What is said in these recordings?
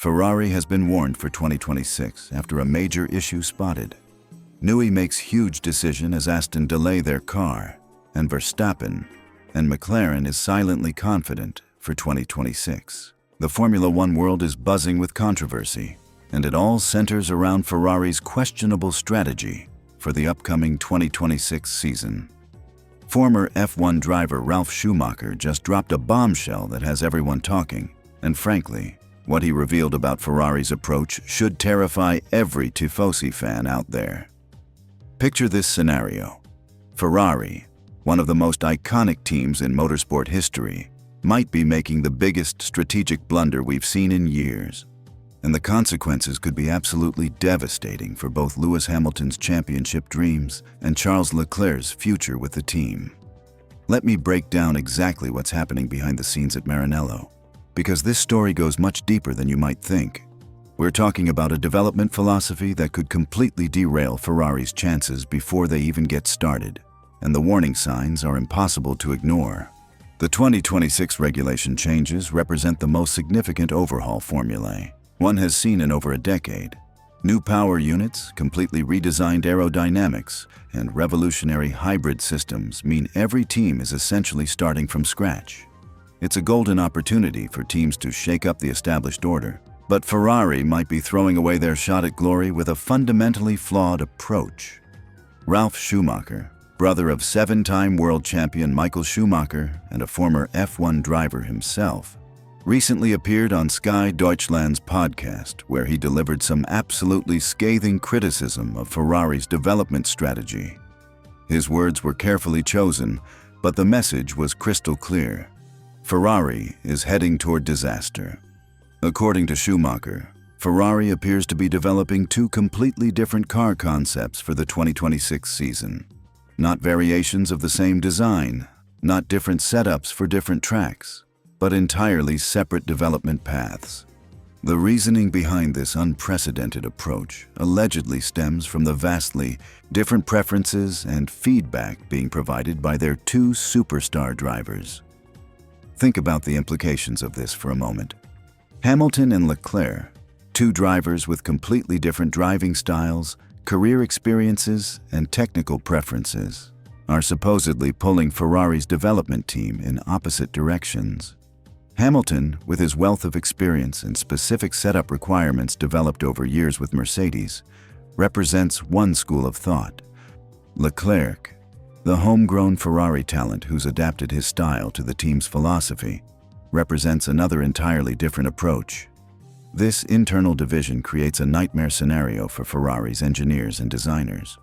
Ferrari has been warned for 2026 after a major issue spotted. Newey makes huge decision as Aston delay their car, and Verstappen and McLaren is silently confident for 2026. The Formula One world is buzzing with controversy, and it all centers around Ferrari's questionable strategy for the upcoming 2026 season. Former F1 driver Ralf Schumacher just dropped a bombshell that has everyone talking, and frankly, what he revealed about Ferrari's approach should terrify every Tifosi fan out there. Picture this scenario. Ferrari, one of the most iconic teams in motorsport history, might be making the biggest strategic blunder we've seen in years. And the consequences could be absolutely devastating for both Lewis Hamilton's championship dreams and Charles Leclerc's future with the team. Let me break down exactly what's happening behind the scenes at Maranello, because this story goes much deeper than you might think. We're talking about a development philosophy that could completely derail Ferrari's chances before they even get started, and the warning signs are impossible to ignore. The 2026 regulation changes represent the most significant overhaul formulae one has seen in over a decade. New power units, completely redesigned aerodynamics, and revolutionary hybrid systems mean every team is essentially starting from scratch. It's a golden opportunity for teams to shake up the established order, but Ferrari might be throwing away their shot at glory with a fundamentally flawed approach. Ralf Schumacher, brother of seven-time world champion Michael Schumacher and a former F1 driver himself, recently appeared on Sky Deutschland's podcast, where he delivered some absolutely scathing criticism of Ferrari's development strategy. His words were carefully chosen, but the message was crystal clear. Ferrari is heading toward disaster. According to Schumacher, Ferrari appears to be developing two completely different car concepts for the 2026 season. Not variations of the same design, not different setups for different tracks, but entirely separate development paths. The reasoning behind this unprecedented approach allegedly stems from the vastly different preferences and feedback being provided by their two superstar drivers. Think about the implications of this for a moment. Hamilton and Leclerc, two drivers with completely different driving styles, career experiences, and technical preferences, are supposedly pulling Ferrari's development team in opposite directions. Hamilton, with his wealth of experience and specific setup requirements developed over years with Mercedes, represents one school of thought. Leclerc, the homegrown Ferrari talent who's adapted his style to the team's philosophy, represents another entirely different approach. This internal division creates a nightmare scenario for Ferrari's engineers and designers.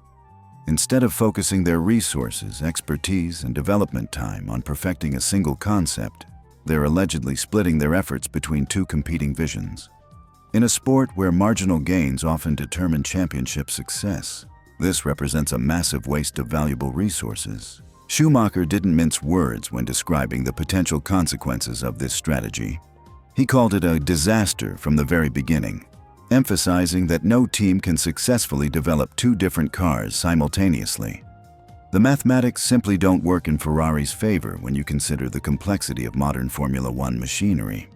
Instead of focusing their resources, expertise, and development time on perfecting a single concept, they're allegedly splitting their efforts between two competing visions. In a sport where marginal gains often determine championship success, this represents a massive waste of valuable resources. Schumacher didn't mince words when describing the potential consequences of this strategy. He called it a disaster from the very beginning, emphasizing that no team can successfully develop two different cars simultaneously. The mathematics simply don't work in Ferrari's favor when you consider the complexity of modern Formula One machinery.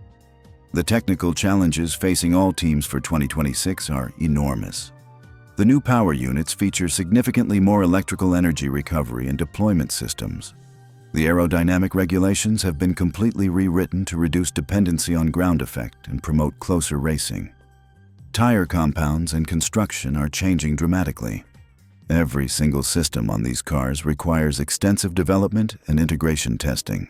The technical challenges facing all teams for 2026 are enormous. The new power units feature significantly more electrical energy recovery and deployment systems. The aerodynamic regulations have been completely rewritten to reduce dependency on ground effect and promote closer racing. Tire compounds and construction are changing dramatically. Every single system on these cars requires extensive development and integration testing.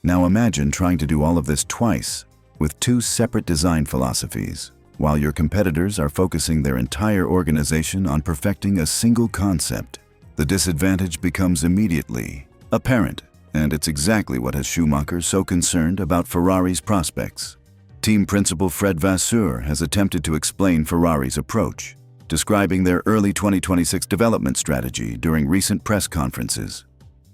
Now imagine trying to do all of this twice with two separate design philosophies, while your competitors are focusing their entire organization on perfecting a single concept. The disadvantage becomes immediately apparent, and it's exactly what has Schumacher so concerned about Ferrari's prospects. Team principal Fred Vasseur has attempted to explain Ferrari's approach, describing their early 2026 development strategy during recent press conferences.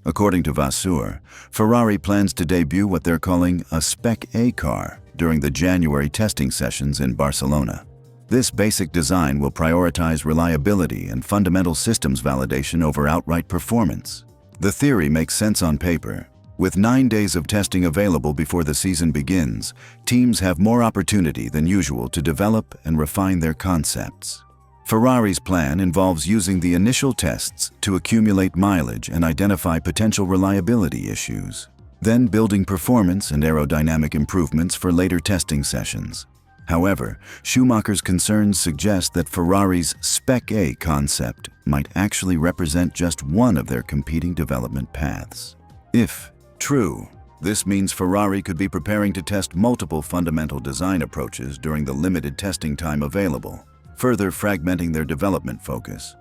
According to Vasseur, Ferrari plans to debut what they're calling a Spec A car during the January testing sessions in Barcelona. This basic design will prioritize reliability and fundamental systems validation over outright performance. The theory makes sense on paper, With 9 days of testing available before the season begins, teams have more opportunity than usual to develop and refine their concepts. Ferrari's plan involves using the initial tests to accumulate mileage and identify potential reliability issues, then building performance and aerodynamic improvements for later testing sessions. However, Schumacher's concerns suggest that Ferrari's Spec A concept might actually represent just one of their competing development paths. If true, this means Ferrari could be preparing to test multiple fundamental design approaches during the limited testing time available, further fragmenting their development focus.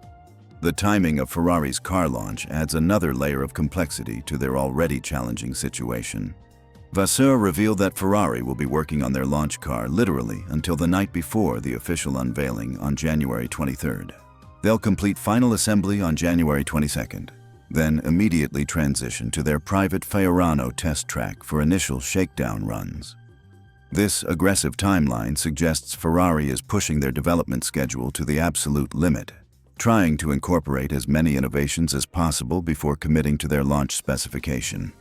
The timing of Ferrari's car launch adds another layer of complexity to their already challenging situation. Vasseur revealed that Ferrari will be working on their launch car literally until the night before the official unveiling on January 23rd. They'll complete final assembly on January 22nd, then immediately transition to their private Fiorano test track for initial shakedown runs. This aggressive timeline suggests Ferrari is pushing their development schedule to the absolute limit, trying to incorporate as many innovations as possible before committing to their launch specification.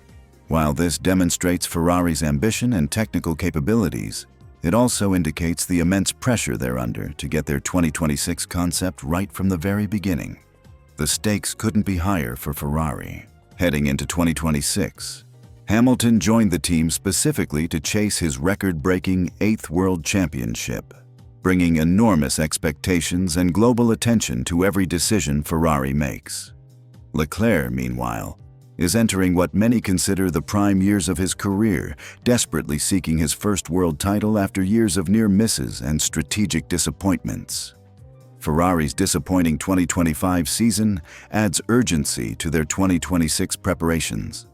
While this demonstrates Ferrari's ambition and technical capabilities, it also indicates the immense pressure they're under to get their 2026 concept right from the very beginning. The stakes couldn't be higher for Ferrari. Heading into 2026, Hamilton joined the team specifically to chase his record-breaking 8th World Championship, bringing enormous expectations and global attention to every decision Ferrari makes. Leclerc, meanwhile, is entering what many consider the prime years of his career, desperately seeking his first world title after years of near misses and strategic disappointments. Ferrari's disappointing 2025 season adds urgency to their 2026 preparations.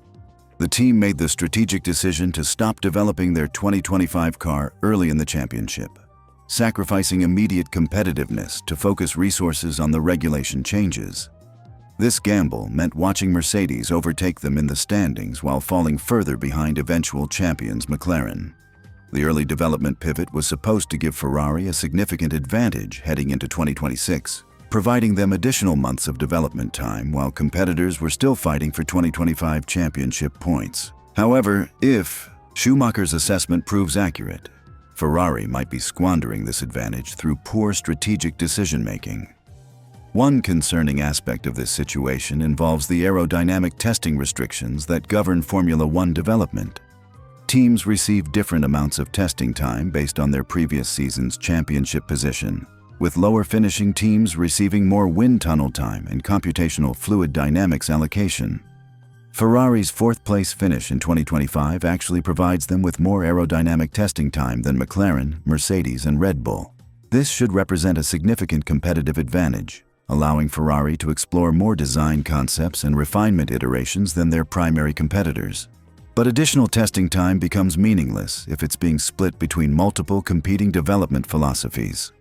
The team made the strategic decision to stop developing their 2025 car early in the championship, sacrificing immediate competitiveness to focus resources on the regulation changes. This gamble meant watching Mercedes overtake them in the standings while falling further behind eventual champions McLaren. The early development pivot was supposed to give Ferrari a significant advantage heading into 2026, providing them additional months of development time while competitors were still fighting for 2025 championship points. However, if Schumacher's assessment proves accurate, Ferrari might be squandering this advantage through poor strategic decision-making. One concerning aspect of this situation involves the aerodynamic testing restrictions that govern Formula One development. Teams receive different amounts of testing time based on their previous season's championship position, with lower finishing teams receiving more wind tunnel time and computational fluid dynamics allocation. Ferrari's fourth-place finish in 2025 actually provides them with more aerodynamic testing time than McLaren, Mercedes, and Red Bull. This should represent a significant competitive advantage, allowing Ferrari to explore more design concepts and refinement iterations than their primary competitors. But additional testing time becomes meaningless if it's being split between multiple competing development philosophies.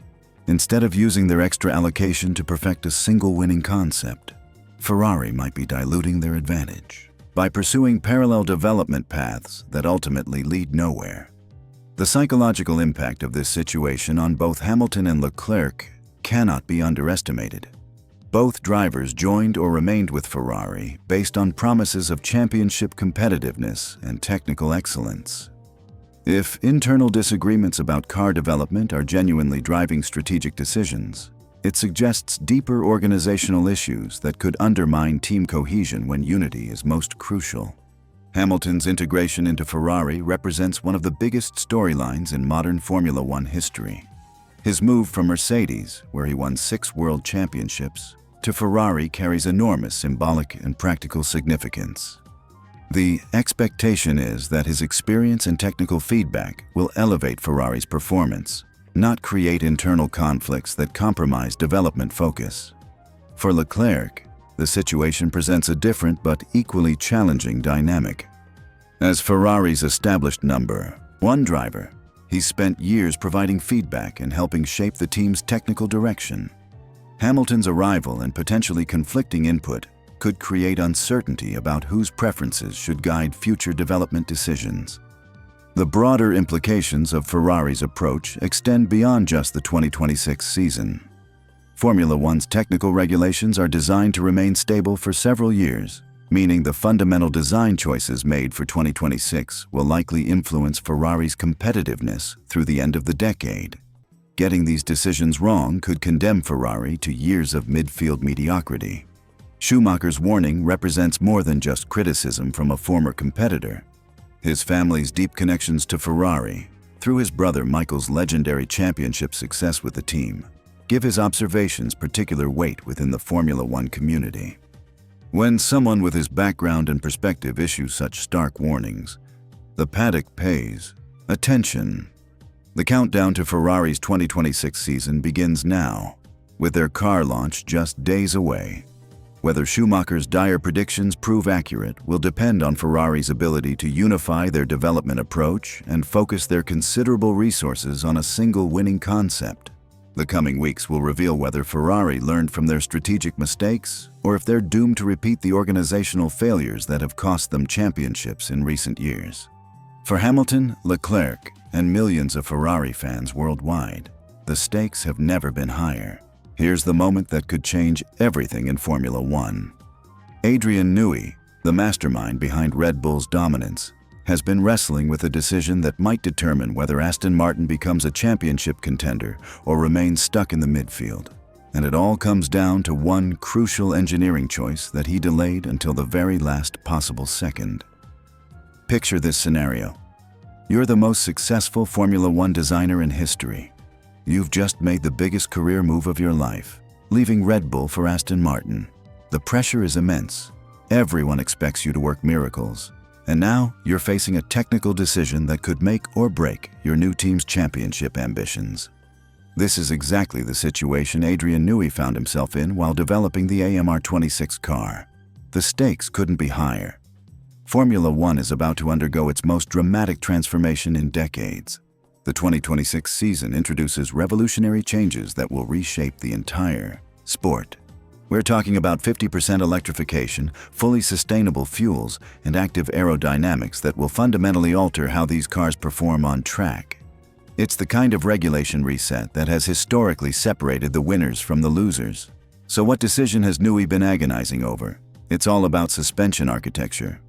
Instead of using their extra allocation to perfect a single winning concept, Ferrari might be diluting their advantage by pursuing parallel development paths that ultimately lead nowhere. The psychological impact of this situation on both Hamilton and Leclerc cannot be underestimated. Both drivers joined or remained with Ferrari based on promises of championship competitiveness and technical excellence. If internal disagreements about car development are genuinely driving strategic decisions, it suggests deeper organizational issues that could undermine team cohesion when unity is most crucial. Hamilton's integration into Ferrari represents one of the biggest storylines in modern Formula One history. His move from Mercedes, where he won 6 world championships, to Ferrari carries enormous symbolic and practical significance. The expectation is that his experience and technical feedback will elevate Ferrari's performance, not create internal conflicts that compromise development focus. For Leclerc, the situation presents a different but equally challenging dynamic. As Ferrari's established number 1 driver, he's spent years providing feedback and helping shape the team's technical direction. Hamilton's arrival and potentially conflicting input could create uncertainty about whose preferences should guide future development decisions. The broader implications of Ferrari's approach extend beyond just the 2026 season. Formula One's technical regulations are designed to remain stable for several years, meaning the fundamental design choices made for 2026 will likely influence Ferrari's competitiveness through the end of the decade. Getting these decisions wrong could condemn Ferrari to years of midfield mediocrity. Schumacher's warning represents more than just criticism from a former competitor. His family's deep connections to Ferrari, through his brother Michael's legendary championship success with the team, give his observations particular weight within the Formula One community. When someone with his background and perspective issues such stark warnings, the paddock pays attention. The countdown to Ferrari's 2026 season begins now, with their car launch just days away. Whether Schumacher's dire predictions prove accurate will depend on Ferrari's ability to unify their development approach and focus their considerable resources on a single winning concept. The coming weeks will reveal whether Ferrari learned from their strategic mistakes or if they're doomed to repeat the organizational failures that have cost them championships in recent years. For Hamilton, Leclerc, and millions of Ferrari fans worldwide, the stakes have never been higher. Here's the moment that could change everything in Formula One. Adrian Newey, the mastermind behind Red Bull's dominance, has been wrestling with a decision that might determine whether Aston Martin becomes a championship contender or remains stuck in the midfield. And it all comes down to one crucial engineering choice that he delayed until the very last possible second. Picture this scenario. You're the most successful Formula One designer in history. You've just made the biggest career move of your life, leaving Red Bull for Aston Martin. The pressure is immense. Everyone expects you to work miracles. And now you're facing a technical decision that could make or break your new team's championship ambitions. This is exactly the situation Adrian Newey found himself in while developing the AMR26 car. The stakes couldn't be higher. Formula One is about to undergo its most dramatic transformation in decades. The 2026 season introduces revolutionary changes that will reshape the entire sport. We're talking about 50% electrification, fully sustainable fuels, and active aerodynamics that will fundamentally alter how these cars perform on track. It's the kind of regulation reset that has historically separated the winners from the losers. So what decision has Newey been agonizing over? It's all about suspension architecture.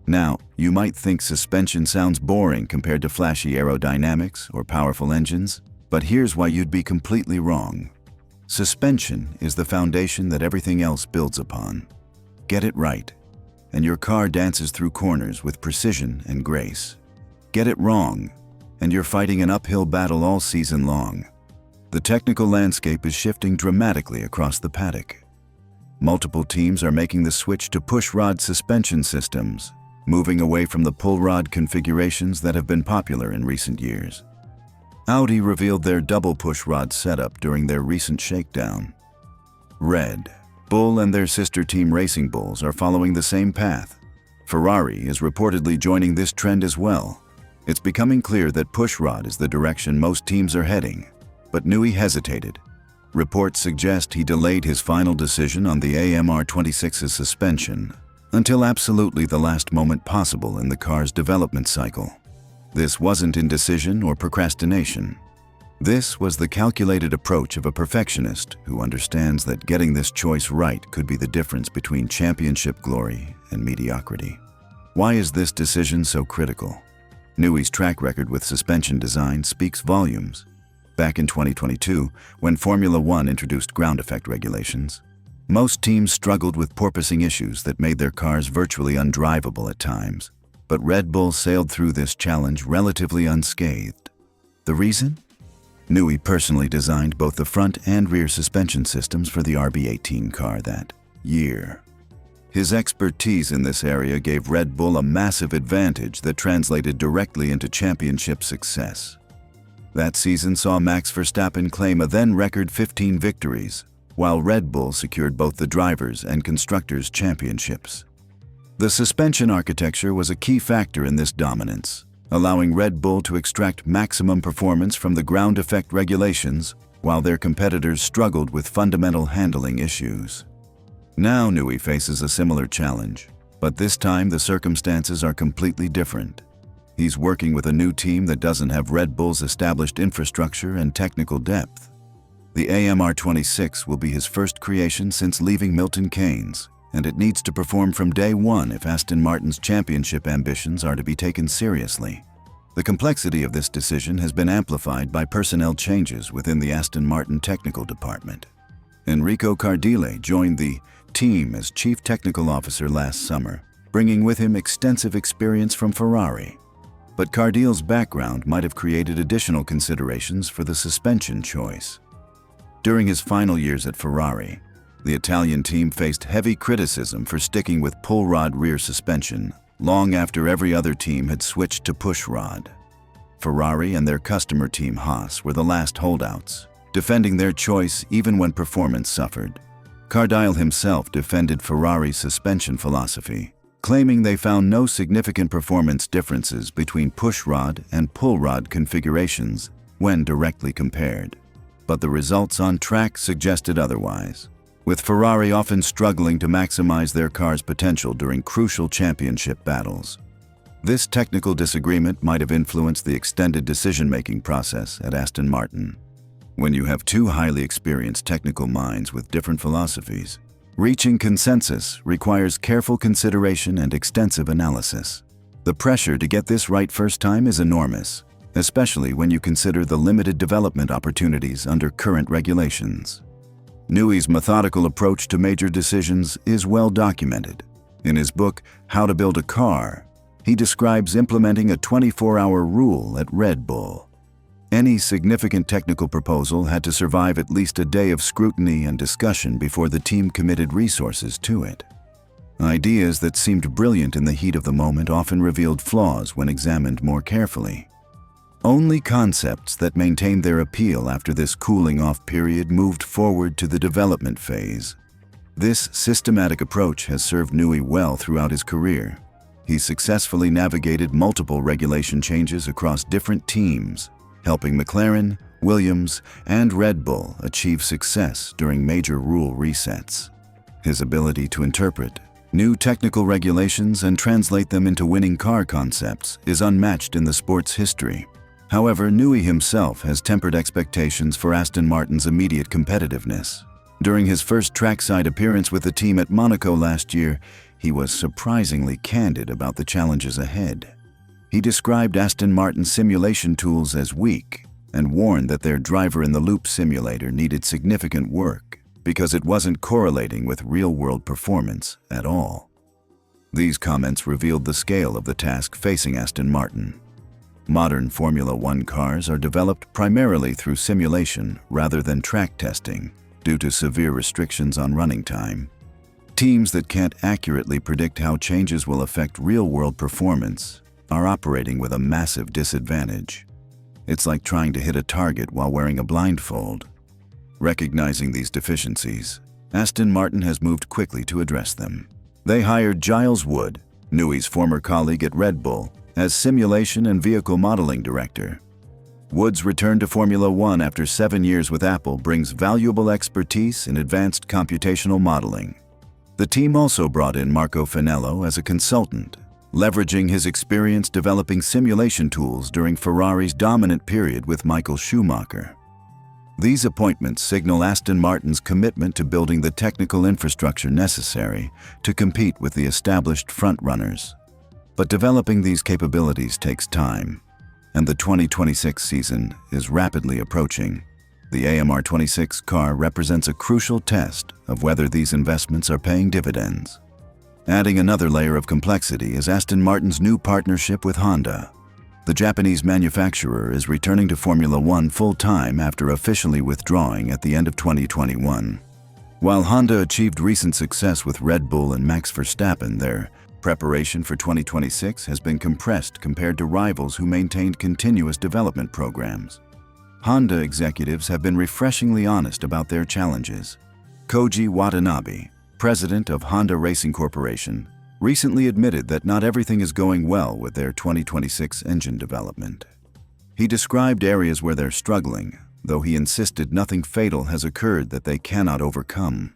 Now, you might think suspension sounds boring compared to flashy aerodynamics or powerful engines, but here's why you'd be completely wrong. Suspension is the foundation that everything else builds upon. Get it right, and your car dances through corners with precision and grace. Get it wrong, and you're fighting an uphill battle all season long. The technical landscape is shifting dramatically across the paddock. Multiple teams are making the switch to push-rod suspension systems, moving away from the pull-rod configurations that have been popular in recent years. Audi revealed their double push-rod setup during their recent shakedown. Red Bull and their sister team Racing Bulls are following the same path. Ferrari is reportedly joining this trend as well. It's becoming clear that push-rod is the direction most teams are heading, but Newey hesitated. Reports suggest he delayed his final decision on the AMR26's suspension until absolutely the last moment possible in the car's development cycle. This wasn't indecision or procrastination. This was the calculated approach of a perfectionist who understands that getting this choice right could be the difference between championship glory and mediocrity. Why is this decision so critical? Newey's track record with suspension design speaks volumes. Back in 2022, when Formula One introduced ground effect regulations, most teams struggled with porpoising issues that made their cars virtually undrivable at times. But Red Bull sailed through this challenge relatively unscathed. The reason? Newey personally designed both the front and rear suspension systems for the RB18 car that year. His expertise in this area gave Red Bull a massive advantage that translated directly into championship success. That season saw Max Verstappen claim a then-record 15 victories, while Red Bull secured both the drivers' and constructors' championships. The suspension architecture was a key factor in this dominance, allowing Red Bull to extract maximum performance from the ground effect regulations, while their competitors struggled with fundamental handling issues. Now Newey faces a similar challenge, but this time the circumstances are completely different. He's working with a new team that doesn't have Red Bull's established infrastructure and technical depth. The AMR26 will be his first creation since leaving Milton Keynes, and it needs to perform from day one if Aston Martin's championship ambitions are to be taken seriously. The complexity of this decision has been amplified by personnel changes within the Aston Martin technical department. Enrico Cardile joined the team as Chief Technical Officer last summer, bringing with him extensive experience from Ferrari. But Cardile's background might have created additional considerations for the suspension choice. During his final years at Ferrari, the Italian team faced heavy criticism for sticking with pull rod rear suspension long after every other team had switched to push rod. Ferrari and their customer team Haas were the last holdouts, defending their choice even when performance suffered. Cardile himself defended Ferrari's suspension philosophy, claiming they found no significant performance differences between push rod and pull rod configurations when directly compared. But the results on track suggested otherwise, with Ferrari often struggling to maximize their car's potential during crucial championship battles. This technical disagreement might have influenced the extended decision-making process at Aston Martin. When you have two highly experienced technical minds with different philosophies, reaching consensus requires careful consideration and extensive analysis. The pressure to get this right first time is enormous, especially when you consider the limited development opportunities under current regulations. Newey's methodical approach to major decisions is well documented. In his book, How to Build a Car, he describes implementing a 24-hour rule at Red Bull. Any significant technical proposal had to survive at least a day of scrutiny and discussion before the team committed resources to it. Ideas that seemed brilliant in the heat of the moment often revealed flaws when examined more carefully. Only concepts that maintained their appeal after this cooling-off period moved forward to the development phase. This systematic approach has served Newey well throughout his career. He successfully navigated multiple regulation changes across different teams, helping McLaren, Williams, and Red Bull achieve success during major rule resets. His ability to interpret new technical regulations and translate them into winning car concepts is unmatched in the sport's history. However, Newey himself has tempered expectations for Aston Martin's immediate competitiveness. During his first trackside appearance with the team at Monaco last year, he was surprisingly candid about the challenges ahead. He described Aston Martin's simulation tools as weak and warned that their driver-in-the-loop simulator needed significant work because it wasn't correlating with real-world performance at all. These comments revealed the scale of the task facing Aston Martin. Modern Formula One cars are developed primarily through simulation rather than track testing due to severe restrictions on running time. Teams that can't accurately predict how changes will affect real-world performance are operating with a massive disadvantage. It's like trying to hit a target while wearing a blindfold. Recognizing these deficiencies, Aston Martin has moved quickly to address them. They hired Giles Wood, Newey's former colleague at Red Bull, as Simulation and Vehicle Modeling Director. Wood's return to Formula One after 7 years with Apple brings valuable expertise in advanced computational modeling. The team also brought in Marco Finello as a consultant, leveraging his experience developing simulation tools during Ferrari's dominant period with Michael Schumacher. These appointments signal Aston Martin's commitment to building the technical infrastructure necessary to compete with the established frontrunners. But developing these capabilities takes time, and the 2026 season is rapidly approaching. The AMR 26 car represents a crucial test of whether these investments are paying dividends. Adding another layer of complexity is Aston Martin's new partnership with Honda. The Japanese manufacturer is returning to Formula One full-time after officially withdrawing at the end of 2021. While Honda achieved recent success with Red Bull and Max Verstappen, their preparation for 2026 has been compressed compared to rivals who maintained continuous development programs. Honda executives have been refreshingly honest about their challenges. Koji Watanabe, president of Honda Racing Corporation, recently admitted that not everything is going well with their 2026 engine development. He described areas where they're struggling, though he insisted nothing fatal has occurred that they cannot overcome.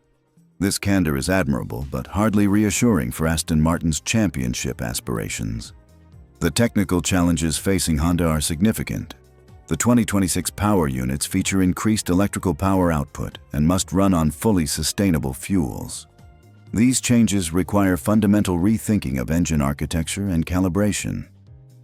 This candor is admirable, but hardly reassuring for Aston Martin's championship aspirations. The technical challenges facing Honda are significant. The 2026 power units feature increased electrical power output and must run on fully sustainable fuels. These changes require fundamental rethinking of engine architecture and calibration.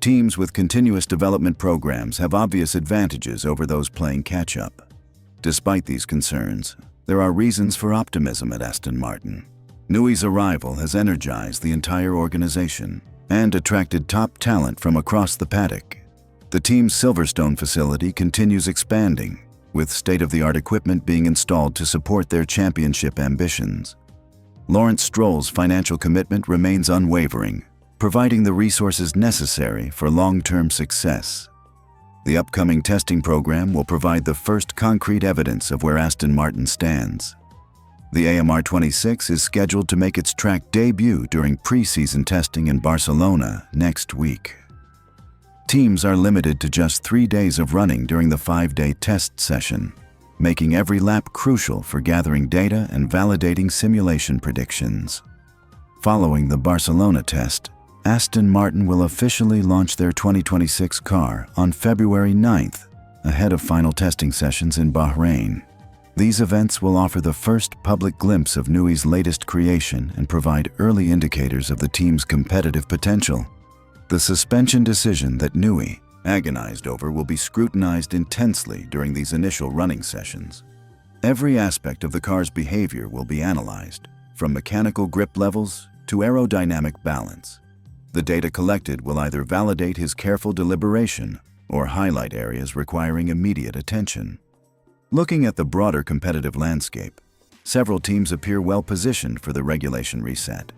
Teams with continuous development programs have obvious advantages over those playing catch-up. Despite these concerns, there are reasons for optimism at Aston Martin. Newey's arrival has energized the entire organization and attracted top talent from across the paddock. The team's Silverstone facility continues expanding, with state-of-the-art equipment being installed to support their championship ambitions. Lawrence Stroll's financial commitment remains unwavering, providing the resources necessary for long-term success. The upcoming testing program will provide the first concrete evidence of where Aston Martin stands. The AMR26 is scheduled to make its track debut during pre-season testing in Barcelona next week. Teams are limited to just 3 days of running during the 5-day test session, making every lap crucial for gathering data and validating simulation predictions. Following the Barcelona test, Aston Martin will officially launch their 2026 car on February 9th, ahead of final testing sessions in Bahrain. These events will offer the first public glimpse of Newey's latest creation and provide early indicators of the team's competitive potential. The suspension decision that Newey agonized over will be scrutinized intensely during these initial running sessions. Every aspect of the car's behavior will be analyzed, from mechanical grip levels to aerodynamic balance. The data collected will either validate his careful deliberation or highlight areas requiring immediate attention. Looking at the broader competitive landscape, several teams appear well positioned for the regulation reset.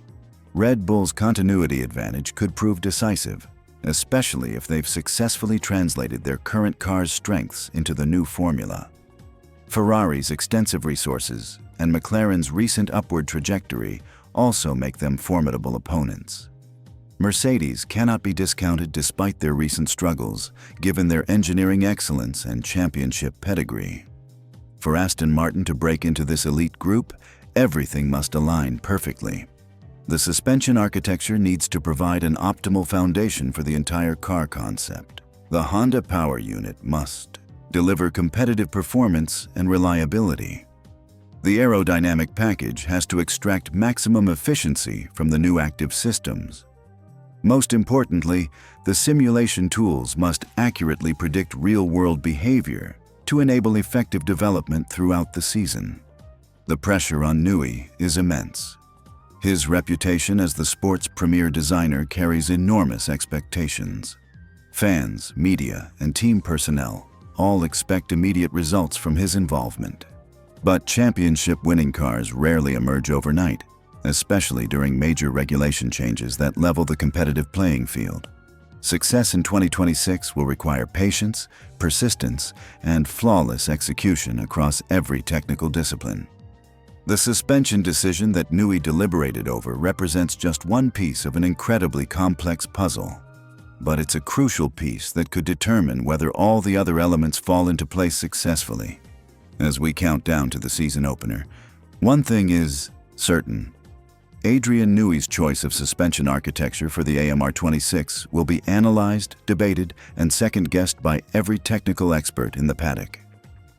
Red Bull's continuity advantage could prove decisive, especially if they've successfully translated their current car's strengths into the new formula. Ferrari's extensive resources and McLaren's recent upward trajectory also make them formidable opponents. Mercedes cannot be discounted despite their recent struggles, given their engineering excellence and championship pedigree. For Aston Martin to break into this elite group, everything must align perfectly. The suspension architecture needs to provide an optimal foundation for the entire car concept. The Honda Power Unit must deliver competitive performance and reliability. The aerodynamic package has to extract maximum efficiency from the new active systems. Most importantly, the simulation tools must accurately predict real-world behavior to enable effective development throughout the season. The pressure on Newey is immense. His reputation as the sport's premier designer carries enormous expectations. Fans, media, and team personnel all expect immediate results from his involvement. But championship-winning cars rarely emerge overnight, especially during major regulation changes that level the competitive playing field. Success in 2026 will require patience, persistence, and flawless execution across every technical discipline. The suspension decision that Newey deliberated over represents just one piece of an incredibly complex puzzle. But it's a crucial piece that could determine whether all the other elements fall into place successfully. As we count down to the season opener, one thing is certain. Adrian Newey's choice of suspension architecture for the AMR26 will be analyzed, debated, and second-guessed by every technical expert in the paddock.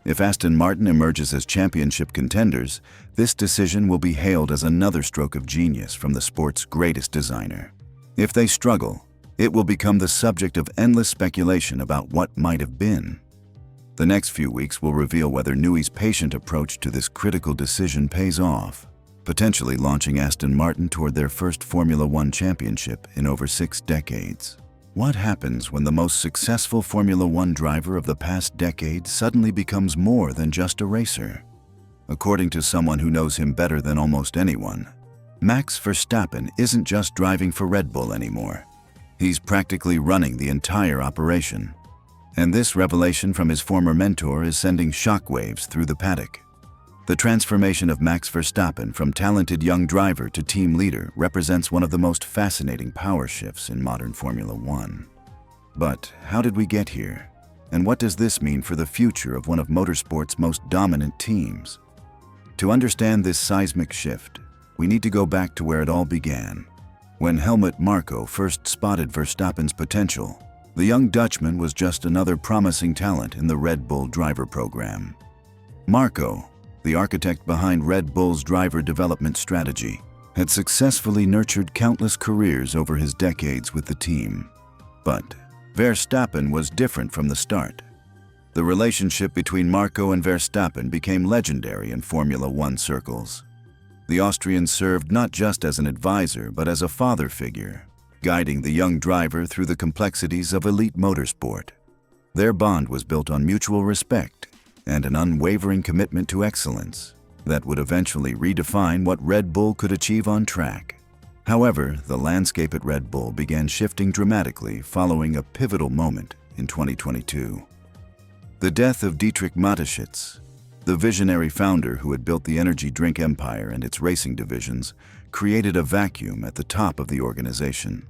If Aston Martin emerges as championship contenders, this decision will be hailed as another stroke of genius from the sport's greatest designer. If they struggle, it will become the subject of endless speculation about what might have been. The next few weeks will reveal whether Newey's patient approach to this critical decision pays off, potentially launching Aston Martin toward their first Formula One championship in over 6 decades. What happens when the most successful Formula One driver of the past decade suddenly becomes more than just a racer? According to someone who knows him better than almost anyone, Max Verstappen isn't just driving for Red Bull anymore. He's practically running the entire operation. And this revelation from his former mentor is sending shockwaves through the paddock. The transformation of Max Verstappen from talented young driver to team leader represents one of the most fascinating power shifts in modern Formula One. But how did we get here? And what does this mean for the future of one of motorsport's most dominant teams? To understand this seismic shift, we need to go back to where it all began. When Helmut Marko first spotted Verstappen's potential, the young Dutchman was just another promising talent in the Red Bull driver program. Marko, the architect behind Red Bull's driver development strategy, had successfully nurtured countless careers over his decades with the team. But Verstappen was different from the start. The relationship between Marco and Verstappen became legendary in Formula One circles. The Austrian served not just as an advisor but as a father figure, guiding the young driver through the complexities of elite motorsport. Their bond was built on mutual respect and an unwavering commitment to excellence that would eventually redefine what Red Bull could achieve on track. However, the landscape at Red Bull began shifting dramatically following a pivotal moment in 2022. The death of Dietrich Mateschitz, the visionary founder who had built the energy drink empire and its racing divisions, created a vacuum at the top of the organization.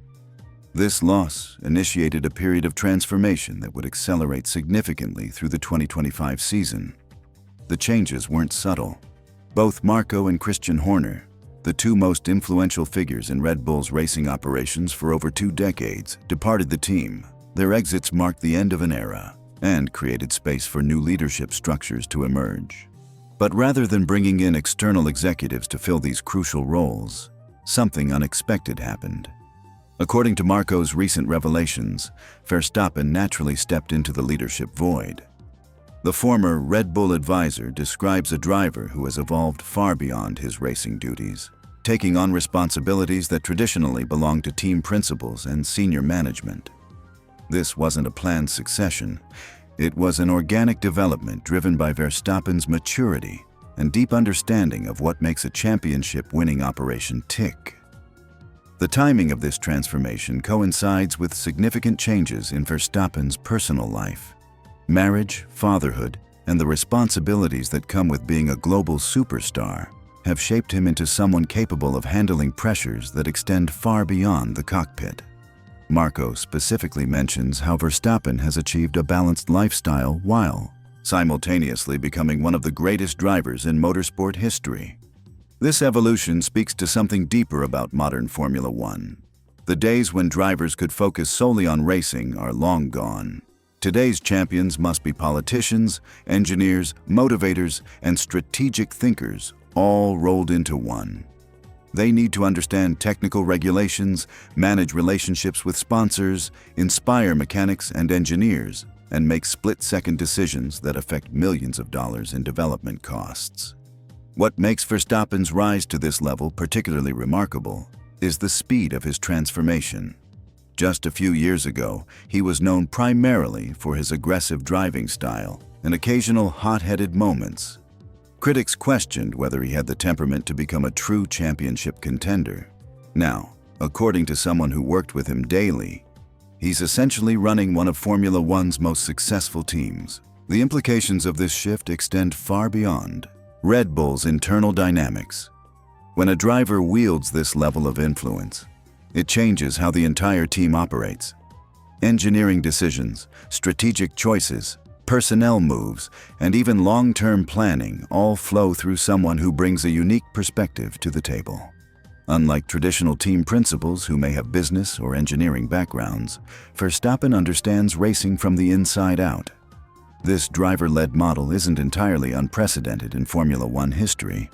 This loss initiated a period of transformation that would accelerate significantly through the 2025 season. The changes weren't subtle. Both Marco and Christian Horner, the two most influential figures in Red Bull's racing operations for over 2 decades, departed the team. Their exits marked the end of an era and created space for new leadership structures to emerge. But rather than bringing in external executives to fill these crucial roles, something unexpected happened. According to Marco's recent revelations, Verstappen naturally stepped into the leadership void. The former Red Bull advisor describes a driver who has evolved far beyond his racing duties, taking on responsibilities that traditionally belonged to team principals and senior management. This wasn't a planned succession. It was an organic development driven by Verstappen's maturity and deep understanding of what makes a championship-winning operation tick. The timing of this transformation coincides with significant changes in Verstappen's personal life. Marriage, fatherhood, and the responsibilities that come with being a global superstar have shaped him into someone capable of handling pressures that extend far beyond the cockpit. Marco specifically mentions how Verstappen has achieved a balanced lifestyle while simultaneously becoming one of the greatest drivers in motorsport history. This evolution speaks to something deeper about modern Formula One. The days when drivers could focus solely on racing are long gone. Today's champions must be politicians, engineers, motivators, and strategic thinkers, all rolled into one. They need to understand technical regulations, manage relationships with sponsors, inspire mechanics and engineers, and make split-second decisions that affect millions of dollars in development costs. What makes Verstappen's rise to this level particularly remarkable is the speed of his transformation. Just a few years ago, he was known primarily for his aggressive driving style and occasional hot-headed moments. Critics questioned whether he had the temperament to become a true championship contender. Now, according to someone who worked with him daily, he's essentially running one of Formula One's most successful teams. The implications of this shift extend far beyond Red Bull's internal dynamics. When a driver wields this level of influence, it changes how the entire team operates. Engineering decisions, strategic choices, personnel moves, and even long-term planning all flow through someone who brings a unique perspective to the table. Unlike traditional team principals who may have business or engineering backgrounds, Verstappen understands racing from the inside out. This driver-led model isn't entirely unprecedented in Formula One history.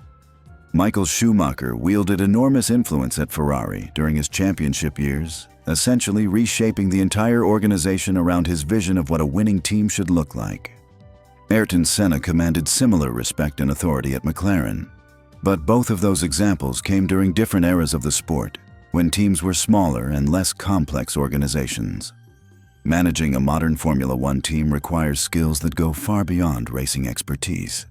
Michael Schumacher wielded enormous influence at Ferrari during his championship years, essentially reshaping the entire organization around his vision of what a winning team should look like. Ayrton Senna commanded similar respect and authority at McLaren. But both of those examples came during different eras of the sport, when teams were smaller and less complex organizations. Managing a modern Formula One team requires skills that go far beyond racing expertise.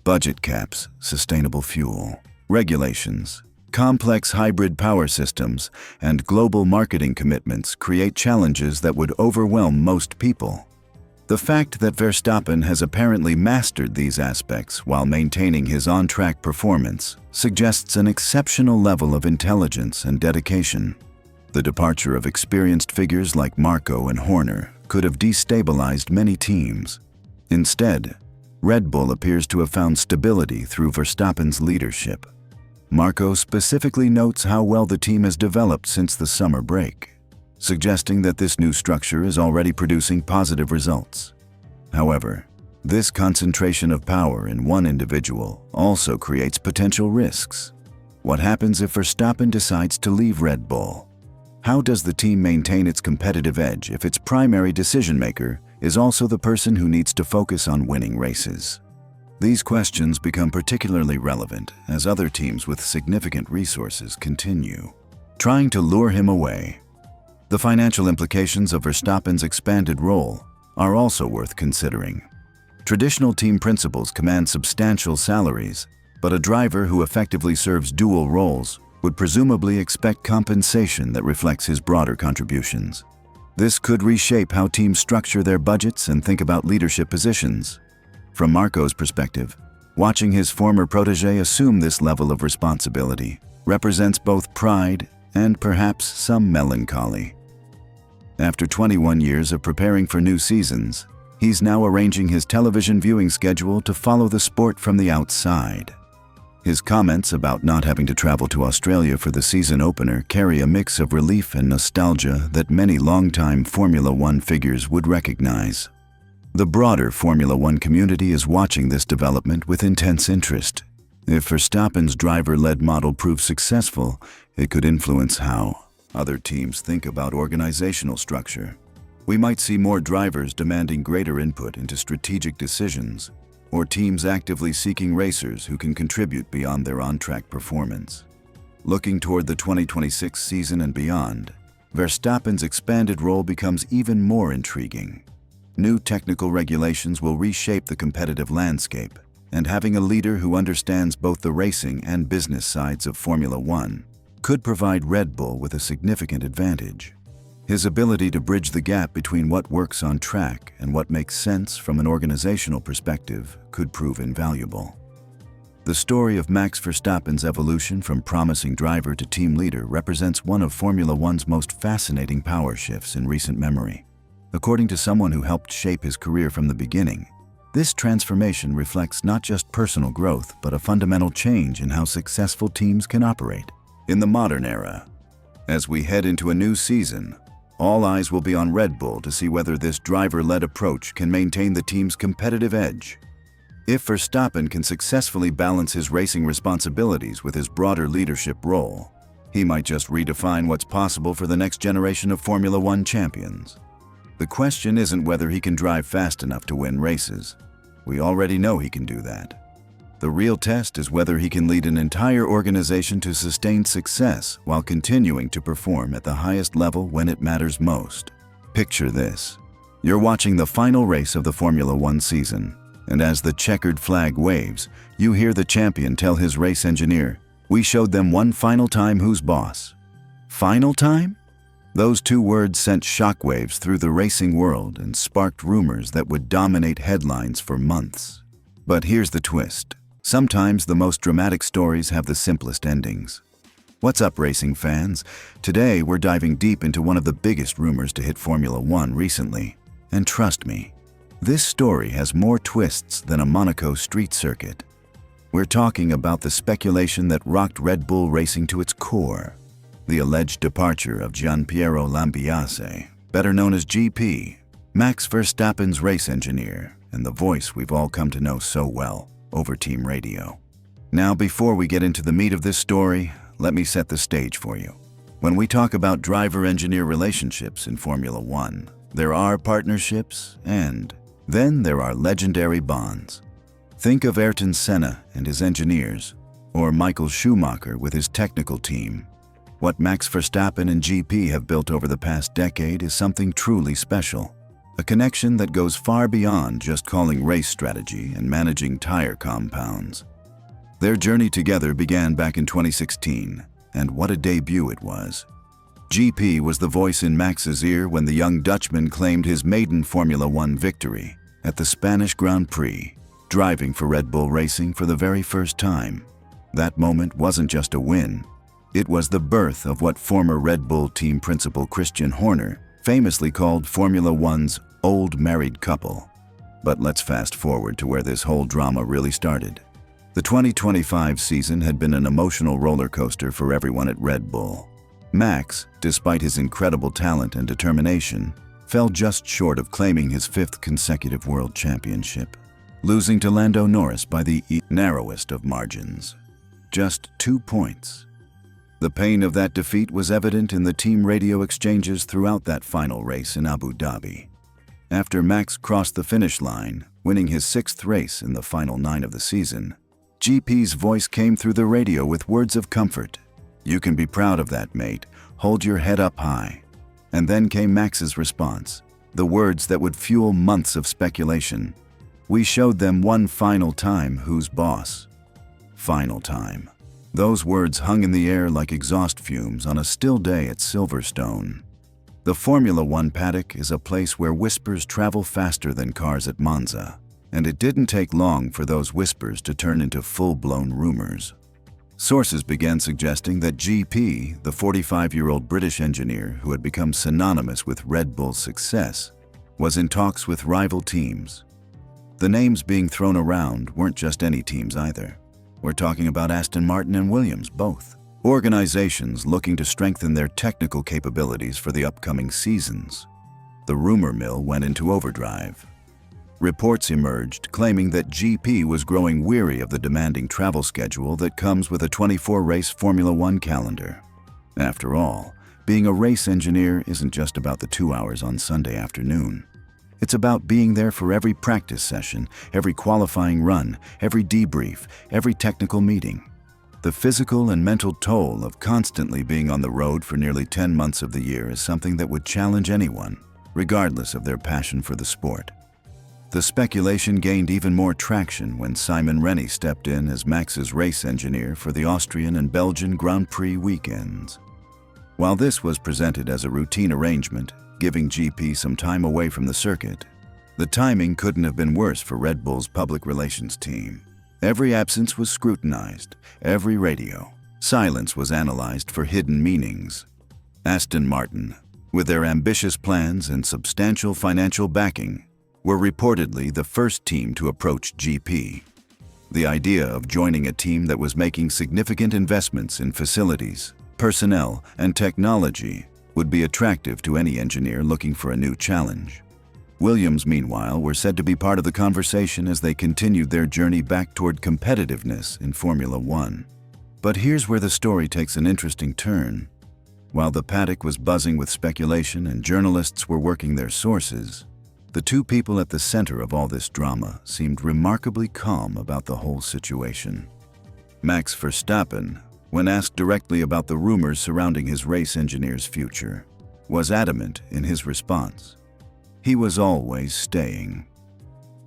Budget caps, sustainable fuel, regulations, complex hybrid power systems, and global marketing commitments create challenges that would overwhelm most people. The fact that Verstappen has apparently mastered these aspects while maintaining his on-track performance suggests an exceptional level of intelligence and dedication. The departure of experienced figures like Marco and Horner could have destabilized many teams. Instead, Red Bull appears to have found stability through Verstappen's leadership. Marco specifically notes how well the team has developed since the summer break, suggesting that this new structure is already producing positive results. However, this concentration of power in one individual also creates potential risks. What happens if Verstappen decides to leave Red Bull? How does the team maintain its competitive edge if its primary decision-maker is also the person who needs to focus on winning races? These questions become particularly relevant as other teams with significant resources continue trying to lure him away. The financial implications of Verstappen's expanded role are also worth considering. Traditional team principals command substantial salaries, but a driver who effectively serves dual roles would presumably expect compensation that reflects his broader contributions. This could reshape how teams structure their budgets and think about leadership positions. From Marco's perspective, watching his former protege assume this level of responsibility represents both pride and perhaps some melancholy. After 21 years of preparing for new seasons, he's now arranging his television viewing schedule to follow the sport from the outside. His comments about not having to travel to Australia for the season opener carry a mix of relief and nostalgia that many longtime Formula One figures would recognize. The broader Formula One community is watching this development with intense interest. If Verstappen's driver-led model proves successful, it could influence how other teams think about organizational structure. We might see more drivers demanding greater input into strategic decisions, or teams actively seeking racers who can contribute beyond their on-track performance. Looking toward the 2026 season and beyond, Verstappen's expanded role becomes even more intriguing. New technical regulations will reshape the competitive landscape, and having a leader who understands both the racing and business sides of Formula One could provide Red Bull with a significant advantage. His ability to bridge the gap between what works on track and what makes sense from an organizational perspective could prove invaluable. The story of Max Verstappen's evolution from promising driver to team leader represents one of Formula One's most fascinating power shifts in recent memory. According to someone who helped shape his career from the beginning, this transformation reflects not just personal growth, but a fundamental change in how successful teams can operate. In the modern era, as we head into a new season, all eyes will be on Red Bull to see whether this driver-led approach can maintain the team's competitive edge. If Verstappen can successfully balance his racing responsibilities with his broader leadership role, he might just redefine what's possible for the next generation of Formula One champions. The question isn't whether he can drive fast enough to win races. We already know he can do that. The real test is whether he can lead an entire organization to sustained success while continuing to perform at the highest level when it matters most. Picture this. You're watching the final race of the Formula One season, and as the checkered flag waves, you hear the champion tell his race engineer, "We showed them one final time who's boss." Final time? Those two words sent shockwaves through the racing world and sparked rumors that would dominate headlines for months. But here's the twist. Sometimes the most dramatic stories have the simplest endings. What's up, racing fans? Today we're diving deep into one of the biggest rumors to hit Formula One recently. And trust me, this story has more twists than a Monaco street circuit. We're talking about the speculation that rocked Red Bull racing to its core. The alleged departure of Gianpiero Lambiase, better known as GP, Max Verstappen's race engineer, and the voice we've all come to know so well over team radio. Now, before we get into the meat of this story, let me set the stage for you. When we talk about driver-engineer relationships in Formula One, there are partnerships and then there are legendary bonds. Think of Ayrton Senna and his engineers, or Michael Schumacher with his technical team. What Max Verstappen and GP have built over the past decade is something truly special. A connection that goes far beyond just calling race strategy and managing tire compounds. Their journey together began back in 2016, and what a debut it was. GP was the voice in Max's ear when the young Dutchman claimed his maiden Formula One victory at the Spanish Grand Prix, driving for Red Bull Racing for the very first time. That moment wasn't just a win. It was the birth of what former Red Bull team principal Christian Horner famously called Formula One's old married couple. But let's fast forward to where this whole drama really started. The 2025 season had been an emotional roller coaster for everyone at Red Bull. Max, despite his incredible talent and determination, fell just short of claiming his 5th consecutive world championship, losing to Lando Norris by the narrowest of margins. just 2 points. The pain of that defeat was evident in the team radio exchanges throughout that final race in Abu Dhabi. After Max crossed the finish line, winning his 6th race in the final 9 of the season, GP's voice came through the radio with words of comfort. "You can be proud of that, mate. Hold your head up high." And then came Max's response, the words that would fuel months of speculation. "We showed them one final time who's boss." Final time. Those words hung in the air like exhaust fumes on a still day at Silverstone. The Formula One paddock is a place where whispers travel faster than cars at Monza, and it didn't take long for those whispers to turn into full-blown rumors. Sources began suggesting that GP, the 45-year-old British engineer who had become synonymous with Red Bull's success, was in talks with rival teams. The names being thrown around weren't just any teams either. We're talking about Aston Martin and Williams, both. Organizations looking to strengthen their technical capabilities for the upcoming seasons. The rumor mill went into overdrive. Reports emerged claiming that GP was growing weary of the demanding travel schedule that comes with a 24-race Formula One calendar. After all, being a race engineer isn't just about the 2 hours on Sunday afternoon. It's about being there for every practice session, every qualifying run, every debrief, every technical meeting. The physical and mental toll of constantly being on the road for nearly 10 months of the year is something that would challenge anyone, regardless of their passion for the sport. The speculation gained even more traction when Simon Rennie stepped in as Max's race engineer for the Austrian and Belgian Grand Prix weekends. While this was presented as a routine arrangement, giving GP some time away from the circuit, the timing couldn't have been worse for Red Bull's public relations team. Every absence was scrutinized, every radio silence was analyzed for hidden meanings. Aston Martin, with their ambitious plans and substantial financial backing, were reportedly the first team to approach GP. The idea of joining a team that was making significant investments in facilities, personnel, and technology would be attractive to any engineer looking for a new challenge. Williams, meanwhile, were said to be part of the conversation as they continued their journey back toward competitiveness in Formula One. But here's where the story takes an interesting turn. While the paddock was buzzing with speculation and journalists were working their sources, the two people at the center of all this drama seemed remarkably calm about the whole situation. Max Verstappen, when asked directly about the rumors surrounding his race engineer's future, was adamant in his response. He was always staying.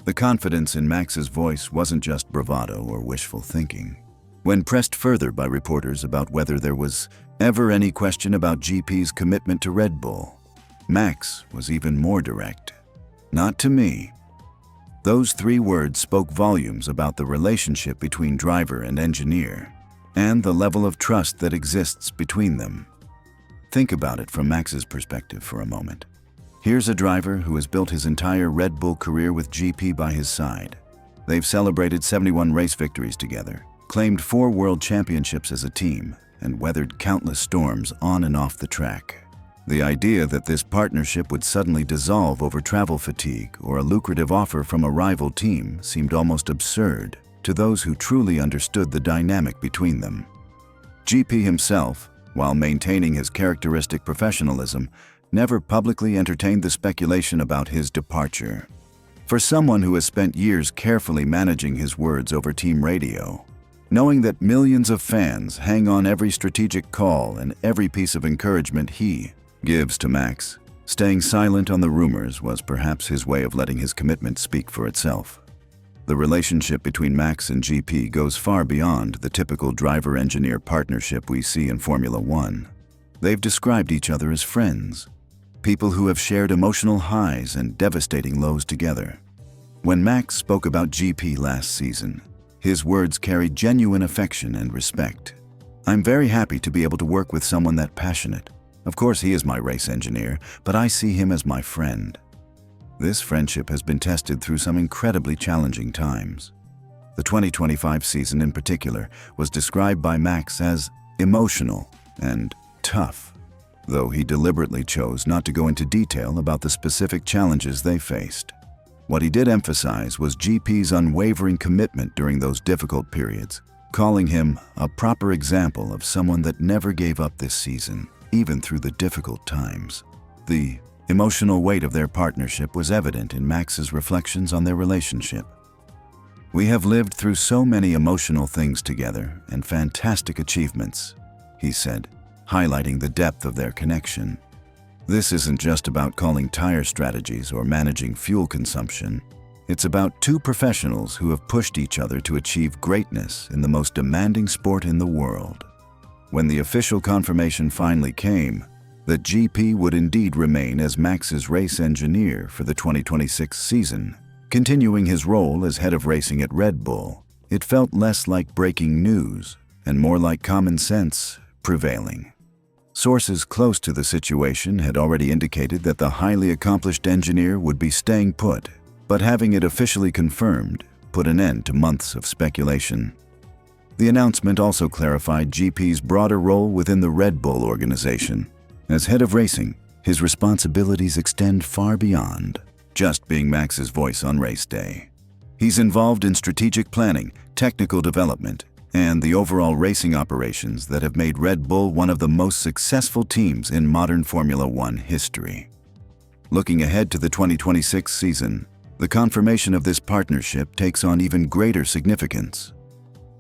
The confidence in Max's voice wasn't just bravado or wishful thinking. When pressed further by reporters about whether there was ever any question about GP's commitment to Red Bull, Max was even more direct. "Not to me." Those 3 words spoke volumes about the relationship between driver and engineer, and the level of trust that exists between them. Think about it from Max's perspective for a moment. Here's a driver who has built his entire Red Bull career with GP by his side. They've celebrated 71 race victories together, claimed 4 world championships as a team, and weathered countless storms on and off the track. The idea that this partnership would suddenly dissolve over travel fatigue or a lucrative offer from a rival team seemed almost absurd to those who truly understood the dynamic between them. GP himself, while maintaining his characteristic professionalism, never publicly entertained the speculation about his departure. For someone who has spent years carefully managing his words over team radio, knowing that millions of fans hang on every strategic call and every piece of encouragement he gives to Max, staying silent on the rumors was perhaps his way of letting his commitment speak for itself. The relationship between Max and GP goes far beyond the typical driver-engineer partnership we see in Formula One. They've described each other as friends, people who have shared emotional highs and devastating lows together. When Max spoke about GP last season, his words carried genuine affection and respect. "I'm very happy to be able to work with someone that passionate. Of course, he is my race engineer, but I see him as my friend." This friendship has been tested through some incredibly challenging times. The 2025 season in particular was described by Max as emotional and tough, though he deliberately chose not to go into detail about the specific challenges they faced. What he did emphasize was GP's unwavering commitment during those difficult periods, calling him a proper example of someone that never gave up this season, even through the difficult times. The emotional weight of their partnership was evident in Max's reflections on their relationship. "We have lived through so many emotional things together and fantastic achievements," he said, highlighting the depth of their connection. "This isn't just about calling tire strategies or managing fuel consumption. It's about two professionals who have pushed each other to achieve greatness in the most demanding sport in the world." When the official confirmation finally came that GP would indeed remain as Max's race engineer for the 2026 season, continuing his role as head of racing at Red Bull, it felt less like breaking news and more like common sense prevailing. Sources close to the situation had already indicated that the highly accomplished engineer would be staying put, but having it officially confirmed put an end to months of speculation. The announcement also clarified GP's broader role within the Red Bull organization. As head of racing, his responsibilities extend far beyond just being Max's voice on race day. He's involved in strategic planning, technical development, and the overall racing operations that have made Red Bull one of the most successful teams in modern Formula One history. Looking ahead to the 2026 season, the confirmation of this partnership takes on even greater significance.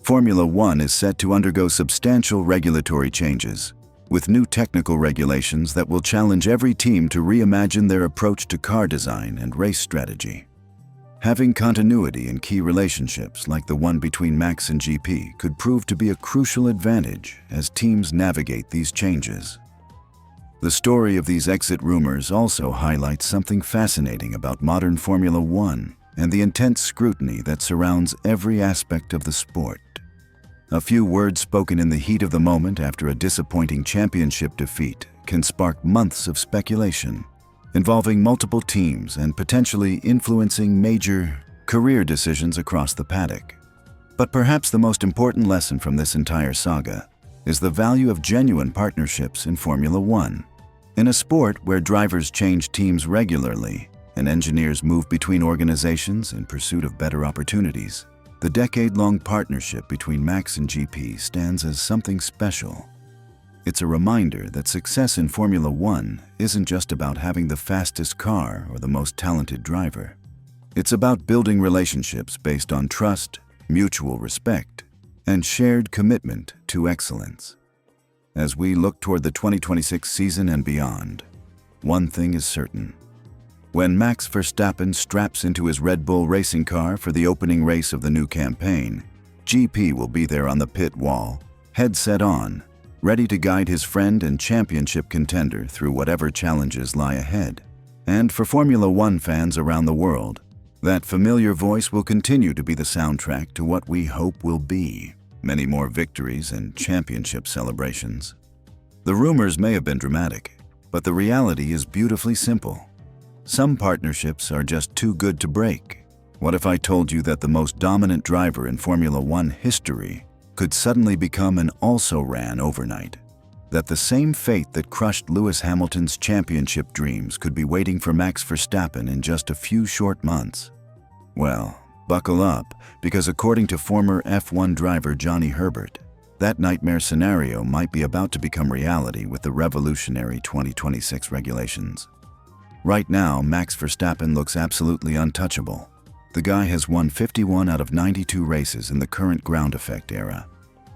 Formula One is set to undergo substantial regulatory changes, with new technical regulations that will challenge every team to reimagine their approach to car design and race strategy. Having continuity in key relationships like the one between Max and GP could prove to be a crucial advantage as teams navigate these changes. The story of these exit rumors also highlights something fascinating about modern Formula One and the intense scrutiny that surrounds every aspect of the sport. A few words spoken in the heat of the moment after a disappointing championship defeat can spark months of speculation, involving multiple teams and potentially influencing major career decisions across the paddock. But perhaps the most important lesson from this entire saga is the value of genuine partnerships in Formula One. In a sport where drivers change teams regularly and engineers move between organizations in pursuit of better opportunities, the decade-long partnership between Max and GP stands as something special. It's a reminder that success in Formula One isn't just about having the fastest car or the most talented driver. It's about building relationships based on trust, mutual respect, and shared commitment to excellence. As we look toward the 2026 season and beyond, one thing is certain. When Max Verstappen straps into his Red Bull racing car for the opening race of the new campaign, GP will be there on the pit wall, headset on, ready to guide his friend and championship contender through whatever challenges lie ahead. And for Formula One fans around the world, that familiar voice will continue to be the soundtrack to what we hope will be many more victories and championship celebrations. The rumors may have been dramatic, but the reality is beautifully simple. Some partnerships are just too good to break. What if I told you that the most dominant driver in Formula One history could suddenly become an also-ran overnight? That the same fate that crushed Lewis Hamilton's championship dreams could be waiting for Max Verstappen in just a few short months? Well, buckle up, because according to former F1 driver Johnny Herbert, that nightmare scenario might be about to become reality with the revolutionary 2026 regulations. Right now, Max Verstappen looks absolutely untouchable. The guy has won 51 out of 92 races in the current ground effect era.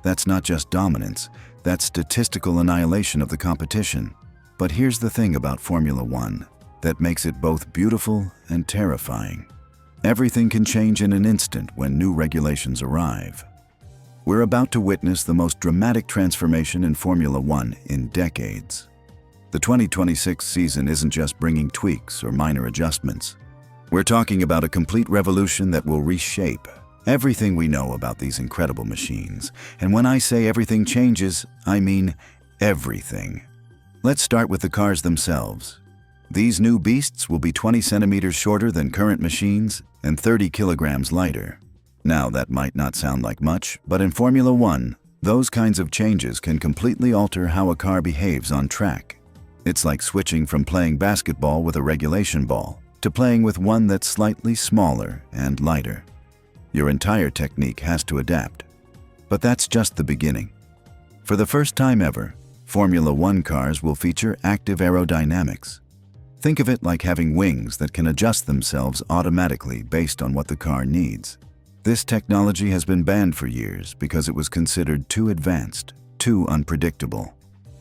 That's not just dominance, that's statistical annihilation of the competition. But here's the thing about Formula One that makes it both beautiful and terrifying. Everything can change in an instant when new regulations arrive. We're about to witness the most dramatic transformation in Formula One in decades. The 2026 season isn't just bringing tweaks or minor adjustments. We're talking about a complete revolution that will reshape everything we know about these incredible machines. And when I say everything changes, I mean everything. Let's start with the cars themselves. These new beasts will be 20 centimeters shorter than current machines and 30 kilograms lighter. Now, that might not sound like much, but in Formula One, those kinds of changes can completely alter how a car behaves on track. It's like switching from playing basketball with a regulation ball to playing with one that's slightly smaller and lighter. Your entire technique has to adapt. But that's just the beginning. For the first time ever, Formula One cars will feature active aerodynamics. Think of it like having wings that can adjust themselves automatically based on what the car needs. This technology has been banned for years because it was considered too advanced, too unpredictable.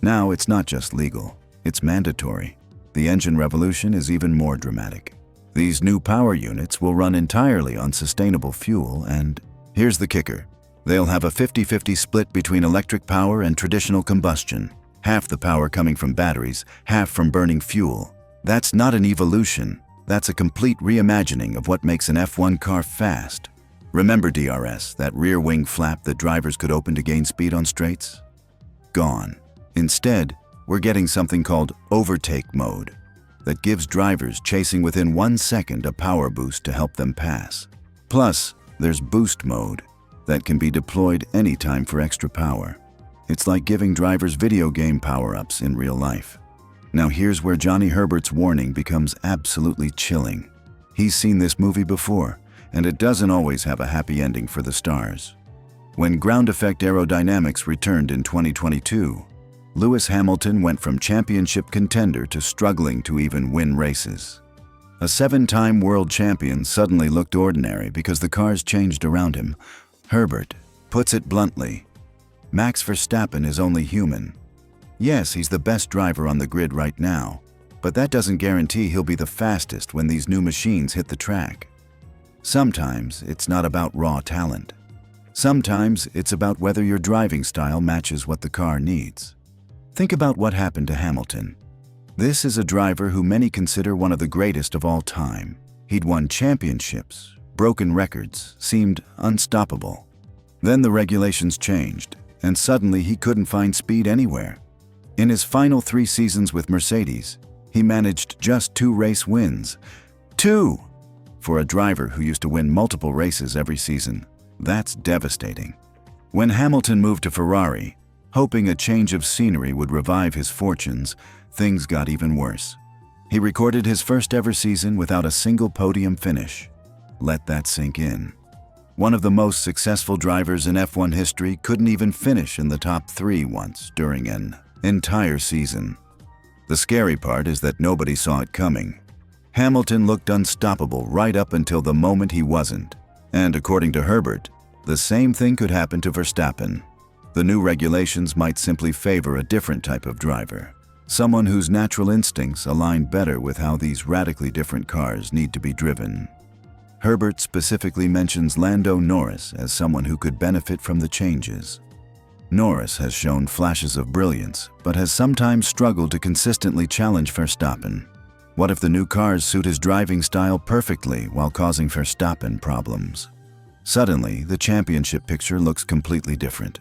Now it's not just legal, it's mandatory. The engine revolution is even more dramatic. These new power units will run entirely on sustainable fuel, and here's the kicker. They'll have a 50-50 split between electric power and traditional combustion. Half the power coming from batteries, half from burning fuel. That's not an evolution. That's a complete reimagining of what makes an F1 car fast. Remember DRS, that rear wing flap that drivers could open to gain speed on straights? Gone. Instead, we're getting something called overtake mode that gives drivers chasing within 1 second a power boost to help them pass. Plus, there's boost mode that can be deployed anytime for extra power. It's like giving drivers video game power-ups in real life. Now here's where Johnny Herbert's warning becomes absolutely chilling. He's seen this movie before, and it doesn't always have a happy ending for the stars. When ground effect aerodynamics returned in 2022, Lewis Hamilton went from championship contender to struggling to even win races. A 7-time world champion suddenly looked ordinary because the cars changed around him. Herbert puts it bluntly, Max Verstappen is only human. Yes, he's the best driver on the grid right now, but that doesn't guarantee he'll be the fastest when these new machines hit the track. Sometimes it's not about raw talent. Sometimes it's about whether your driving style matches what the car needs. Think about what happened to Hamilton. This is a driver who many consider one of the greatest of all time. He'd won championships, broken records, seemed unstoppable. Then the regulations changed, and suddenly he couldn't find speed anywhere. In his final 3 seasons with Mercedes, he managed just 2 race wins. 2! For a driver who used to win multiple races every season, that's devastating. When Hamilton moved to Ferrari, hoping a change of scenery would revive his fortunes, things got even worse. He recorded his first ever season without a single podium finish. Let that sink in. One of the most successful drivers in F1 history couldn't even finish in the top 3 once during an entire season. The scary part is that nobody saw it coming. Hamilton looked unstoppable right up until the moment he wasn't. And according to Herbert, the same thing could happen to Verstappen. The new regulations might simply favor a different type of driver, someone whose natural instincts align better with how these radically different cars need to be driven. Herbert specifically mentions Lando Norris as someone who could benefit from the changes. Norris has shown flashes of brilliance, but has sometimes struggled to consistently challenge Verstappen. What if the new cars suit his driving style perfectly while causing Verstappen problems? Suddenly, the championship picture looks completely different.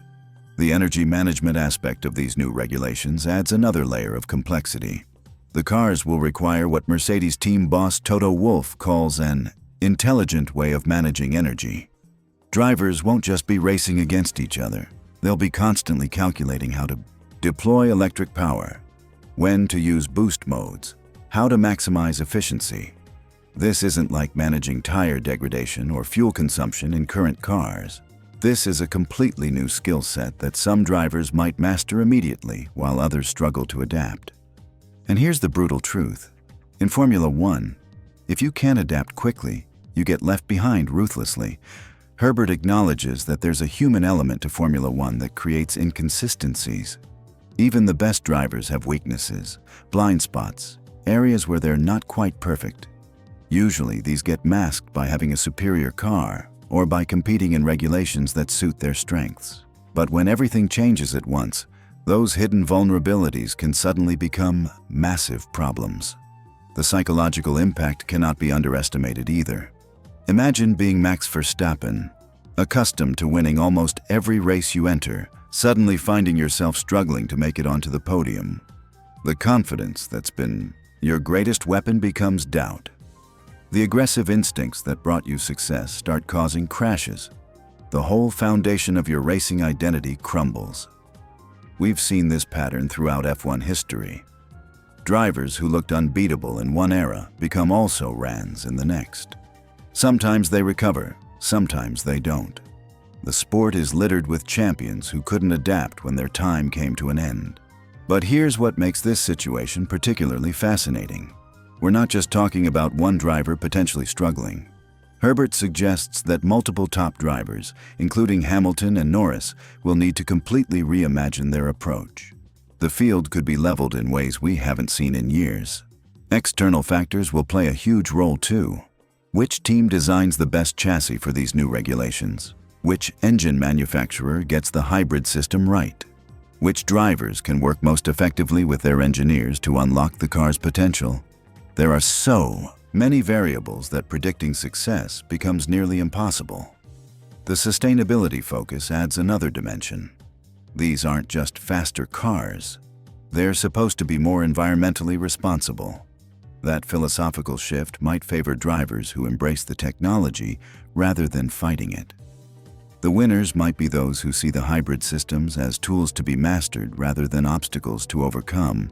The energy management aspect of these new regulations adds another layer of complexity. The cars will require what Mercedes team boss Toto Wolff calls an intelligent way of managing energy. Drivers won't just be racing against each other. They'll be constantly calculating how to deploy electric power, when to use boost modes, how to maximize efficiency. This isn't like managing tire degradation or fuel consumption in current cars. This is a completely new skill set that some drivers might master immediately while others struggle to adapt. And here's the brutal truth. In Formula One, if you can't adapt quickly, you get left behind ruthlessly. Herbert acknowledges that there's a human element to Formula One that creates inconsistencies. Even the best drivers have weaknesses, blind spots, areas where they're not quite perfect. Usually, these get masked by having a superior car or by competing in regulations that suit their strengths. But when everything changes at once, those hidden vulnerabilities can suddenly become massive problems. The psychological impact cannot be underestimated either. Imagine being Max Verstappen, accustomed to winning almost every race you enter, suddenly finding yourself struggling to make it onto the podium. The confidence that's been your greatest weapon becomes doubt. The aggressive instincts that brought you success start causing crashes. The whole foundation of your racing identity crumbles. We've seen this pattern throughout F1 history. Drivers who looked unbeatable in one era become also rans in the next. Sometimes they recover, sometimes they don't. The sport is littered with champions who couldn't adapt when their time came to an end. But here's what makes this situation particularly fascinating. We're not just talking about one driver potentially struggling. Herbert suggests that multiple top drivers, including Hamilton and Norris, will need to completely reimagine their approach. The field could be leveled in ways we haven't seen in years. External factors will play a huge role too. Which team designs the best chassis for these new regulations? Which engine manufacturer gets the hybrid system right? Which drivers can work most effectively with their engineers to unlock the car's potential? There are so many variables that predicting success becomes nearly impossible. The sustainability focus adds another dimension. These aren't just faster cars. They're supposed to be more environmentally responsible. That philosophical shift might favor drivers who embrace the technology rather than fighting it. The winners might be those who see the hybrid systems as tools to be mastered rather than obstacles to overcome.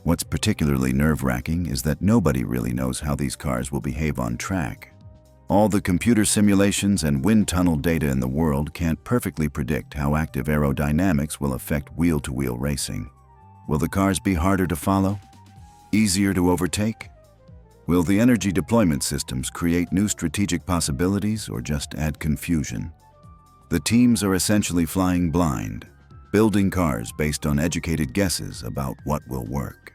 What's particularly nerve-wracking is that nobody really knows how these cars will behave on track. All the computer simulations and wind tunnel data in the world can't perfectly predict how active aerodynamics will affect wheel-to-wheel racing. Will the cars be harder to follow? Easier to overtake? Will the energy deployment systems create new strategic possibilities or just add confusion? The teams are essentially flying blind, building cars based on educated guesses about what will work.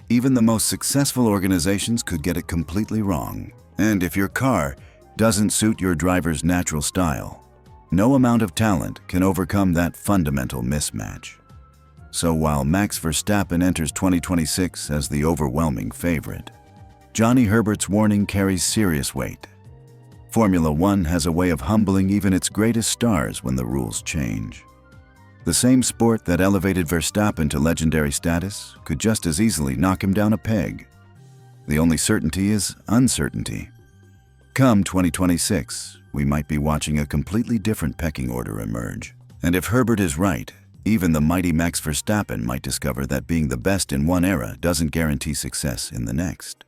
Even the most successful organizations could get it completely wrong. And if your car doesn't suit your driver's natural style, no amount of talent can overcome that fundamental mismatch. So while Max Verstappen enters 2026 as the overwhelming favorite, Johnny Herbert's warning carries serious weight. Formula One has a way of humbling even its greatest stars when the rules change. The same sport that elevated Verstappen to legendary status could just as easily knock him down a peg. The only certainty is uncertainty. Come 2026, we might be watching a completely different pecking order emerge. And if Herbert is right, even the mighty Max Verstappen might discover that being the best in one era doesn't guarantee success in the next.